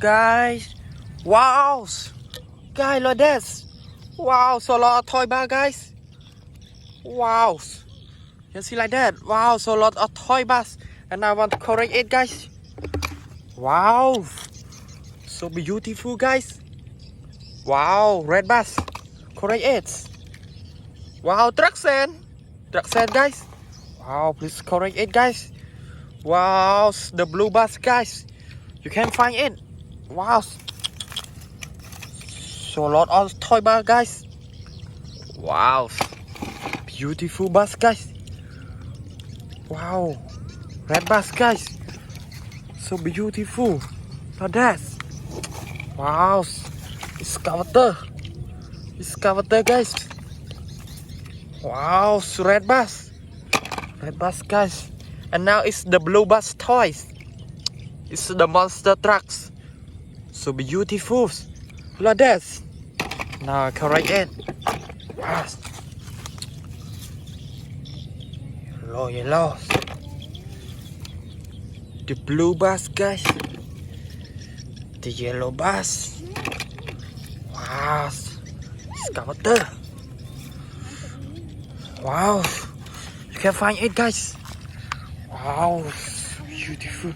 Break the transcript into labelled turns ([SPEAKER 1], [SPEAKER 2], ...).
[SPEAKER 1] Guys, wow, guys, look at this. Wow, so a lot of toy bar, guys. Wow, you see like that. Wow, so a lot of toy bars, and I want to correct it, guys. Wow, so beautiful, guys. Wow, red bus, correct it. Wow, traction, guys. Wow, please correct it, guys. Wow, the blue bus, guys. You can find it. Wow, so a lot of toy bar, guys. Wow, beautiful bus, guys. Wow, red bus, guys. So beautiful. Look at that. Wow, excavator, guys. Wow, red bus, guys. And now it's the blue bus toys. It's the monster trucks. So beautiful. Look at that. Now I correct it. Wow. Yellow. The blue bus, guys. The yellow bus. Wow. Excavator. Wow. You can find it, guys. Wow. Beautiful.